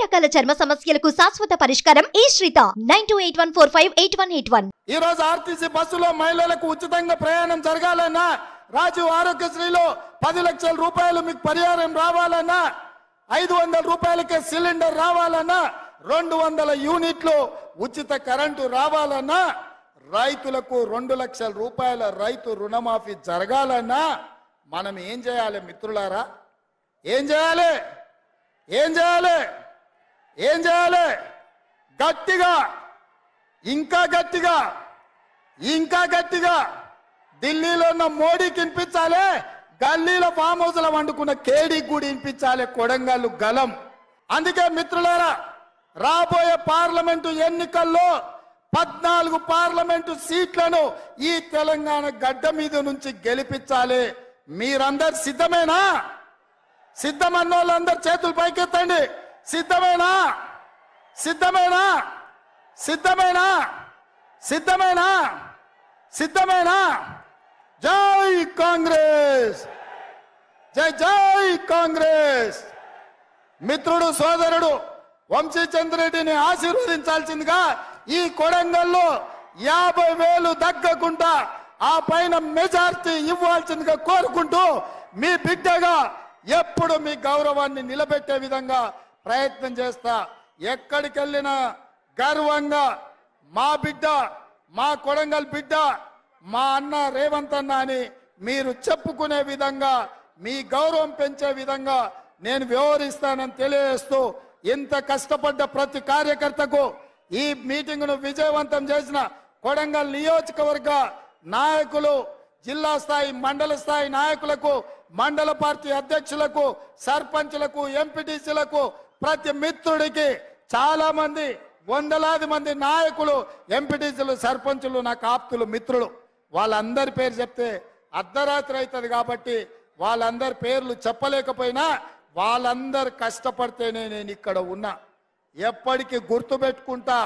రకాల చర్మ సమస్యలకు శాశ్వత పరిష్కారం ఈ శ్రీత 9281458181. ఈ రోజు ఆర్టీసీ బస్సులో మహిళలకు ఉచితంగా ప్రయాణం జరగాలన్నా, రాజీవ్ ఆరోగ్యశ్రీలో 10 లక్షల రూపాయలు మీకు పరిహారం రావాలన్నా, 500 రూపాయలకే సిలిండర్ రావాలన్నా, 200 యూనిట్లు ఉచిత కరెంటు రావాలన్నా, రైతులకు 2 లక్షల రూపాయల రైతు రుణమాఫీ జరగాలన్నా మనం ఏం చేయాలి మిత్రులారా? ఏం చేయాలి? ఏం చేయాలి? ఏం చేయాలి? గట్టిగా, ఇంకా గట్టిగా, ఇంకా గట్టిగా ఢిల్లీలో ఉన్న మోడీకి వినిపించాలి, గల్లీలో ఫామ్ హౌస్లో వండుకున్న కేడీకి కూడా వినిపించాలి కొడంగల్ గలం. అందుకే మిత్రులారా, రాబోయే పార్లమెంటు ఎన్నికల్లో 14 పార్లమెంటు సీట్లను ఈ తెలంగాణ గడ్డ మీద నుంచి గెలిపించాలి. మీరందరు సిద్ధమేనా? సిద్ధమన్న వాళ్ళందరూ చేతులు పైకెత్తండి. సిద్ధమేనా? సిద్ధమేనా? సిద్ధమేనా? సిద్ధమేనా? సిద్ధమేనా? జై కాంగ్రెస్, జై జై కాంగ్రెస్. మిత్రుడు సోదరుడు వంశీచంద్రెడ్డిని ఆశీర్వదించాల్సిందిగా ఈ కొడంగల్లో 50,000 దగ్గకుండా ఆ పైన మెజార్టీ ఇవ్వాల్సిందిగా కోరుకుంటూ మీ బిడ్డగా ఎప్పుడు మీ గౌరవాన్ని నిలబెట్టే విధంగా ప్రయత్నం చేస్తా. ఎక్కడికి వెళ్ళినా గర్వంగా మా బిడ్డ, మా కొడంగల్ బిడ్డ, మా అన్న రేవంత్ అన్న అని మీరు చెప్పుకునే విధంగా, మీ గౌరవం పెంచే విధంగా నేను వ్యవహరిస్తానని తెలియజేస్తూ, ఇంత కష్టపడ్డ ప్రతి కార్యకర్తకు, ఈ మీటింగ్ను విజయవంతం చేసిన కొడంగల్ నియోజకవర్గ నాయకులు, జిల్లా స్థాయి మండల స్థాయి నాయకులకు, మండల పార్టీ అధ్యక్షులకు, సర్పంచులకు, ఎంపీటీసీలకు, ప్రతి మిత్రుడికి, చాలా మంది వందలాది మంది నాయకులు, ఎంపీటీసీలు, సర్పంచులు నాకు ఆప్తులు, మిత్రులు, వాళ్ళందరి పేరు చెప్తే అర్ధరాత్రి అవుతుంది కాబట్టి వాళ్ళందరి పేర్లు చెప్పలేకపోయినా వాళ్ళందరు కష్టపడితేనే నేను ఇక్కడ ఉన్నా. ఎప్పటికీ గుర్తు పెట్టుకుంటా,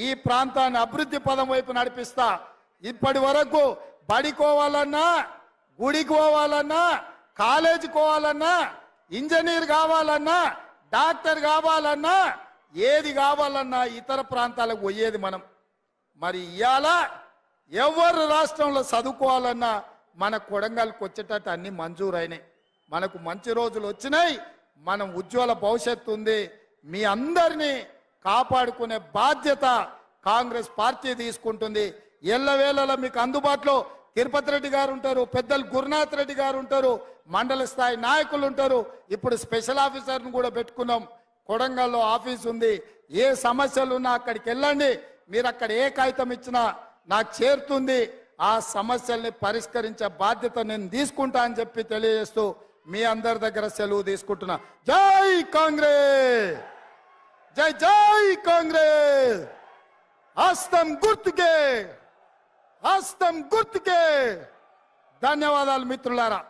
ఈ ప్రాంతాన్ని అభివృద్ధి పదం వైపు నడిపిస్తా. ఇప్పటి వరకు బడికోవాలన్నా, గుడికి పోవాలన్నా, కాలేజీకి పోవాలన్నా, ఇంజనీర్ కావాలన్నా, డాక్టర్ కావాలన్నా, ఏది కావాలన్నా ఇతర ప్రాంతాలకు పోయేది మనం. మరి ఇవాళ ఎవరు రాష్ట్రంలో చదువుకోవాలన్నా మన కొడంగల్కి వచ్చేటట్టు అన్ని మంజూరైనాయి. మనకు మంచి రోజులు వచ్చినాయి. మనం ఉజ్వల భవిష్యత్తు ఉంది. మీ అందరినీ కాపాడుకునే బాధ్యత కాంగ్రెస్ పార్టీ తీసుకుంటుంది. ఎల్లవేళలా మీకు అందుబాటులో తిరుపతి రెడ్డి గారు ఉంటారు, పెద్దలు గురునాథ్ రెడ్డి గారు ఉంటారు, మండల స్థాయి నాయకులు ఉంటారు. ఇప్పుడు స్పెషల్ ఆఫీసర్ను కూడా పెట్టుకున్నాం. కొడంగల్లో ఆఫీస్ ఉంది. ఏ సమస్యలు ఉన్నా అక్కడికి వెళ్ళండి. మీరు అక్కడ ఏ కాగితం ఇచ్చినా నాకు చేరుతుంది. ఆ సమస్యల్ని పరిష్కరించే బాధ్యత నేను తీసుకుంటా అని చెప్పి తెలియజేస్తూ మీ అందరి దగ్గర సెలవు తీసుకుంటున్నా. జై కాంగ్రెస్, జై జై కాంగ్రెస్. హస్తం గుర్తుకే, హస్తం గుర్తుకే. ధన్యవాదాలు మిత్రులారా.